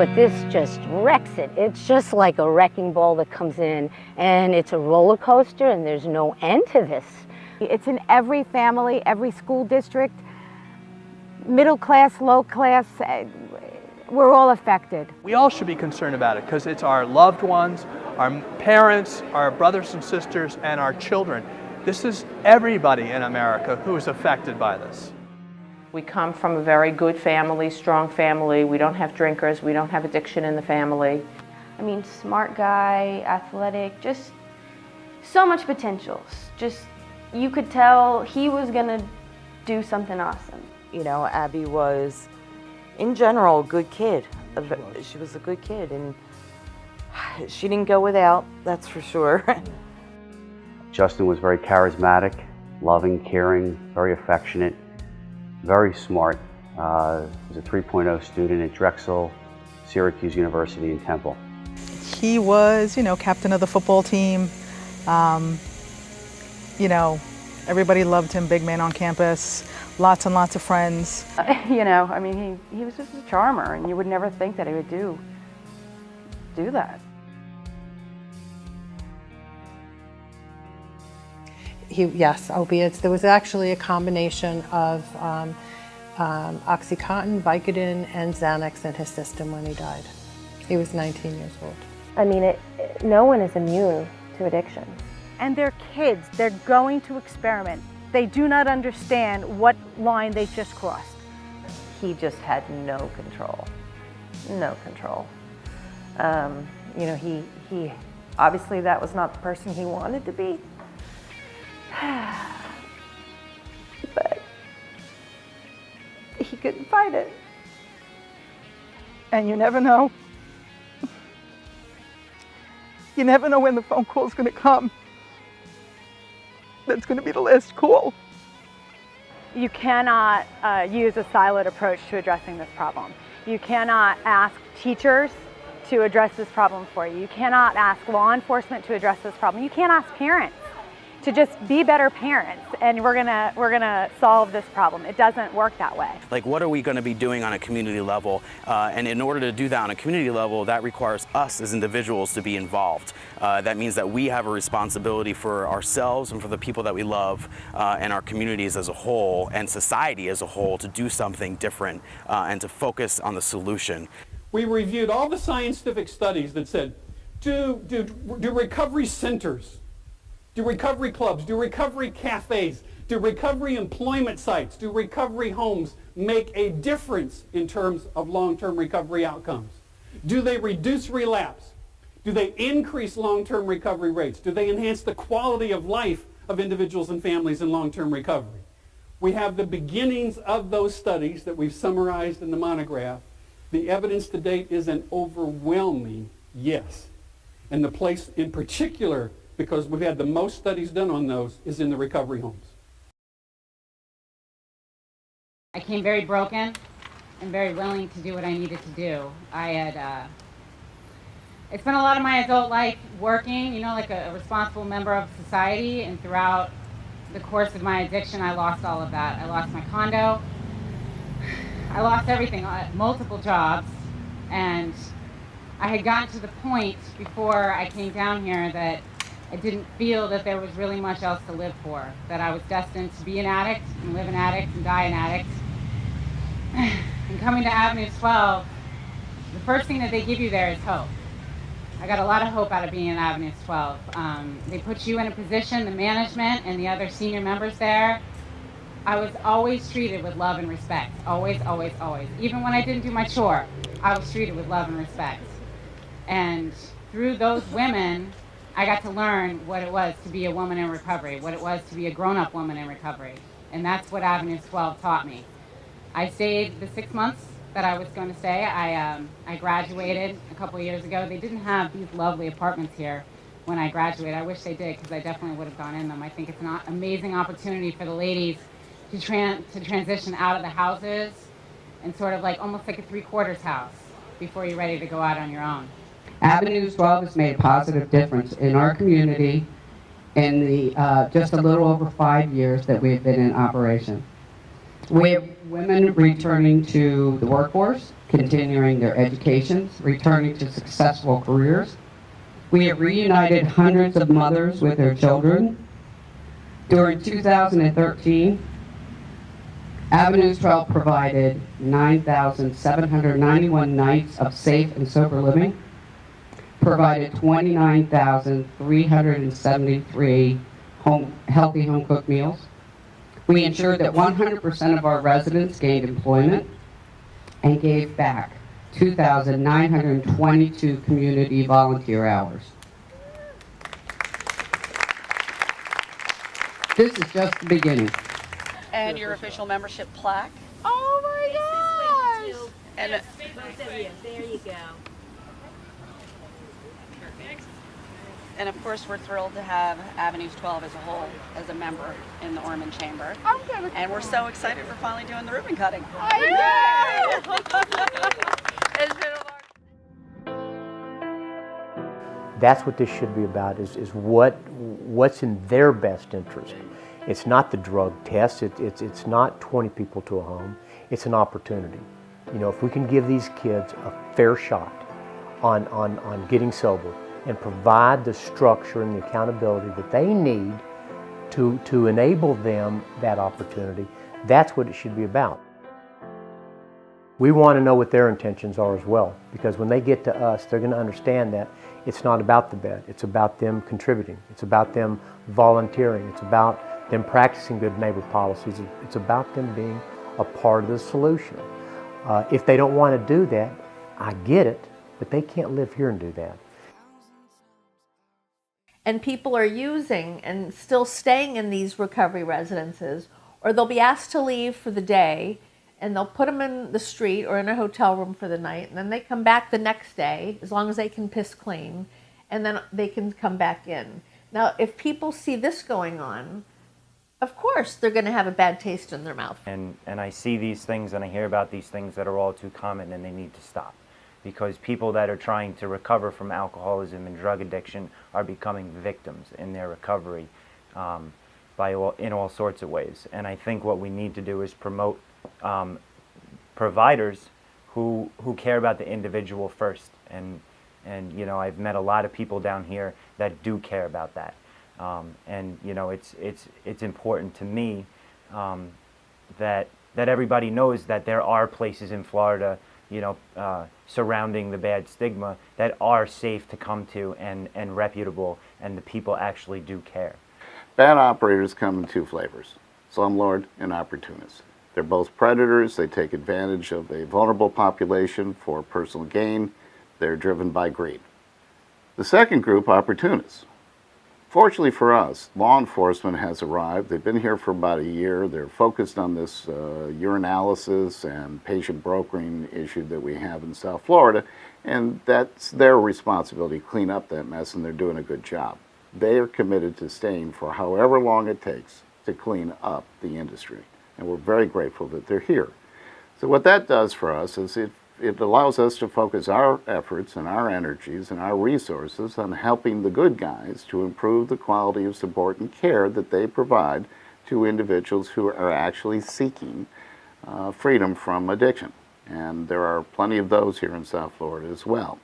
but this just wrecks it. It's just like a wrecking ball that comes in, and it's a roller coaster, and there's no end to this. It's in every family, every school district, middle class, low class, we're all affected. We all should be concerned about it because it's our loved ones, our parents, our brothers and sisters, and our children. This is everybody in America who is affected by this. We come from a very good family, strong family. We don't have drinkers. We don't have addiction in the family. I mean, smart guy, athletic, just so much potential. Just, you could tell he was gonna do something awesome. You know, Abby was, in general, a good kid. She was a good kid, and she didn't go without, that's for sure. Justin was very charismatic, loving, caring, very affectionate, very smart. He was a 3.0 student at Drexel, Syracuse University, and Temple. He was, you know, captain of the football team. You know, everybody loved him, big man on campus, lots and lots of friends. You know, I mean, he was just a charmer, and you would never think that he would do that. Yes, opiates. There was actually a combination of Oxycontin, Vicodin, and Xanax in his system when he died. He was 19 years old. I mean, no one is immune to addiction. And they're kids, they're going to experiment. They do not understand what line they just crossed. He just had no control, no control. You know, he obviously that was not the person he wanted to be. But he couldn't fight it. And you never know. You never know when the phone call's going to come. That's going to be the last call. You cannot use a siloed approach to addressing this problem. You cannot ask teachers to address this problem for you. You cannot ask law enforcement to address this problem. You can't ask parents to just be better parents and we're gonna solve this problem. It doesn't work that way. Like, what are we going to be doing on a community level? And in order to do that on a community level, that requires us as individuals to be involved. That means that we have a responsibility for ourselves and for the people that we love and our communities as a whole and society as a whole to do something different and to focus on the solution. We reviewed all the scientific studies that said, do recovery centers, do recovery clubs, do recovery cafes, do recovery employment sites, do recovery homes make a difference in terms of long-term recovery outcomes? Do they reduce relapse? Do they increase long-term recovery rates? Do they enhance the quality of life of individuals and families in long-term recovery? We have the beginnings of those studies that we've summarized in the monograph. The evidence to date is an overwhelming yes. And the place in particular, because we've had the most studies done on those, is in the recovery homes. I came very broken and very willing to do what I needed to do. I spent a lot of my adult life working, you know, like a responsible member of society, and throughout the course of my addiction, I lost all of that. I lost my condo, I lost everything, multiple jobs, and I had gotten to the point before I came down here that I didn't feel that there was really much else to live for, that I was destined to be an addict and live an addict and die an addict. And coming to Avenue 12, the first thing that they give you there is hope. I got a lot of hope out of being in Avenue 12. They put you in a position, the management and the other senior members there. I was always treated with love and respect. Always, always, always. Even when I didn't do my chore, I was treated with love and respect. And through those women, I got to learn what it was to be a woman in recovery, what it was to be a grown-up woman in recovery. And that's what Avenue 12 taught me. I stayed the 6 months that I was going to stay. I graduated a couple of years ago. They didn't have these lovely apartments here when I graduated. I wish they did, because I definitely would have gone in them. I think it's an amazing opportunity for the ladies to transition out of the houses and sort of like almost like a three-quarters house before you're ready to go out on your own. Avenue 12 has made a positive difference in our community in the just a little over 5 years that we've been in operation. We're Women returning to the workforce, continuing their educations, returning to successful careers. We have reunited hundreds of mothers with their children. During 2013, Avenues 12 provided 9,791 nights of safe and sober living, provided 29,373 healthy home-cooked meals. We ensured that 100% of our residents gained employment and gave back 2,922 community volunteer hours. This is just the beginning. And your official membership plaque. Oh my gosh! And there you go. And of course, we're thrilled to have Avenues 12 as a whole, as a member in the Ormond Chamber. And we're so excited for finally doing the ribbon cutting. It's been a That's what this should be about, is what's in their best interest. It's not the drug test, it's not 20 people to a home, it's an opportunity. You know, if we can give these kids a fair shot on getting sober, and provide the structure and the accountability that they need to enable them that opportunity, that's what it should be about. We want to know what their intentions are as well, because when they get to us, they're going to understand that it's not about the bed, it's about them contributing, it's about them volunteering, it's about them practicing good neighbor policies, it's about them being a part of the solution. If they don't want to do that, I get it, but they can't live here and do that. And people are using and still staying in these recovery residences, or they'll be asked to leave for the day and they'll put them in the street or in a hotel room for the night, and then they come back the next day, as long as they can piss clean, and then they can come back in. Now, if people see this going on, of course they're going to have a bad taste in their mouth. And I see these things and I hear about these things that are all too common, and they need to stop. Because people that are trying to recover from alcoholism and drug addiction are becoming victims in their recovery in all sorts of ways. And I think what we need to do is promote providers who care about the individual first. And you know, I've met a lot of people down here that do care about that. And you know, it's important to me that everybody knows that there are places in Florida, you know, surrounding the bad stigma, that are safe to come to and reputable, and the people actually do care. Bad operators come in two flavors, slumlord and opportunists. They're both predators. They take advantage of a vulnerable population for personal gain. They're driven by greed. The second group, opportunists. Fortunately for us, law enforcement has arrived. They've been here for about a year. They're focused on this urinalysis and patient brokering issue that we have in South Florida, and that's their responsibility to clean up that mess, and they're doing a good job. They are committed to staying for however long it takes to clean up the industry, and we're very grateful that they're here. So what that does for us is it allows us to focus our efforts and our energies and our resources on helping the good guys to improve the quality of support and care that they provide to individuals who are actually seeking freedom from addiction. And there are plenty of those here in South Florida as well.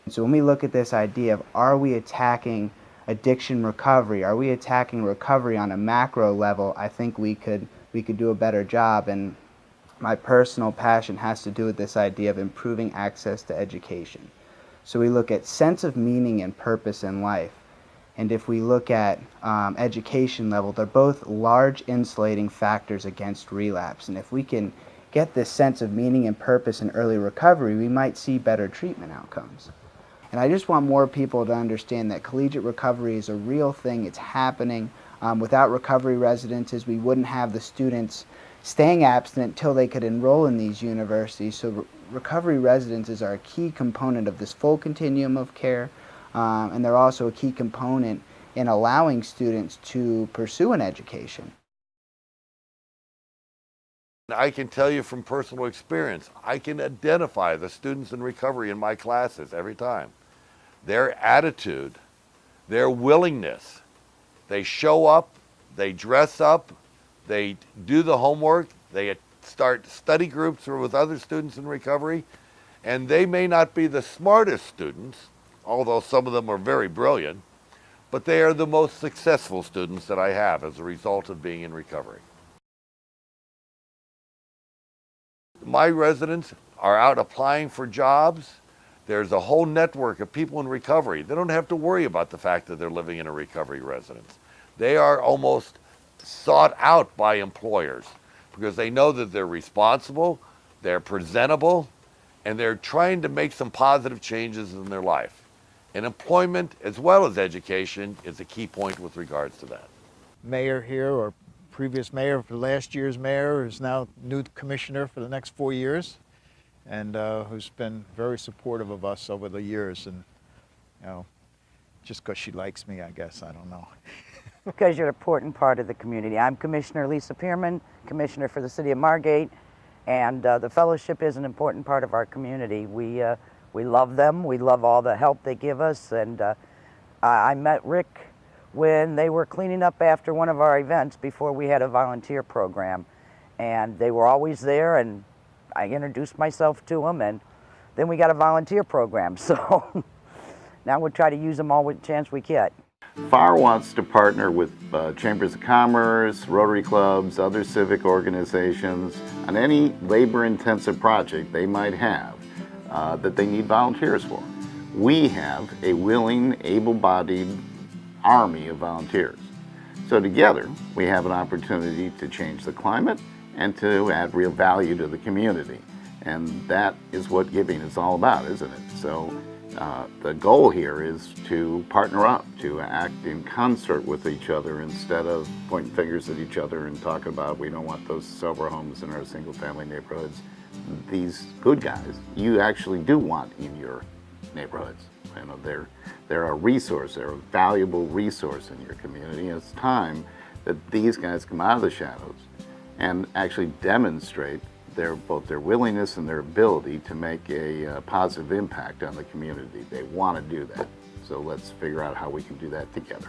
So when we look at this idea of, are we attacking addiction recovery, are we attacking recovery on a macro level, I think we could do a better job. And my personal passion has to do with this idea of improving access to education. So we look at sense of meaning and purpose in life. And if we look at education level, they're both large insulating factors against relapse. And if we can get this sense of meaning and purpose in early recovery, we might see better treatment outcomes. And I just want more people to understand that collegiate recovery is a real thing. It's happening. Without recovery residences, we wouldn't have the students staying abstinent until they could enroll in these universities. So recovery residences are a key component of this full continuum of care, and they're also a key component in allowing students to pursue an education. I can tell you from personal experience, I can identify the students in recovery in my classes every time. Their attitude, their willingness, they show up, they dress up, they do the homework, they start study groups with other students in recovery, and they may not be the smartest students, although some of them are very brilliant, but they are the most successful students that I have as a result of being in recovery. My residents are out applying for jobs. There's a whole network of people in recovery. They don't have to worry about the fact that they're living in a recovery residence. They are almost sought out by employers because they know that they're responsible, they're presentable, and they're trying to make some positive changes in their life. And employment, as well as education, is a key point with regards to that. Mayor here, or previous mayor for last year's mayor, is now new commissioner for the next 4 years, and who's been very supportive of us over the years. And you know, just because she likes me, I guess, I don't know. Because you're an important part of the community. I'm Commissioner Lisa Pearman, Commissioner for the City of Margate, and the fellowship is an important part of our community. We love them. We love all the help they give us. And I met Rick when they were cleaning up after one of our events before we had a volunteer program. And they were always there, and I introduced myself to them, and then we got a volunteer program. So now we'll try to use them all with the chance we get. FARR wants to partner with chambers of commerce, Rotary clubs, other civic organizations on any labor-intensive project they might have that they need volunteers for. We have a willing, able-bodied army of volunteers. So together, we have an opportunity to change the climate and to add real value to the community. And that is what giving is all about, isn't it? So the goal here is to partner up, to act in concert with each other instead of pointing fingers at each other and talking about we don't want those sober homes in our single-family neighborhoods. These good guys, you actually do want in your neighborhoods. You know, they're a resource, they're a valuable resource in your community. It's time that these guys come out of the shadows and actually demonstrate both their willingness and their ability to make a positive impact on the community. They want to do that. So let's figure out how we can do that together.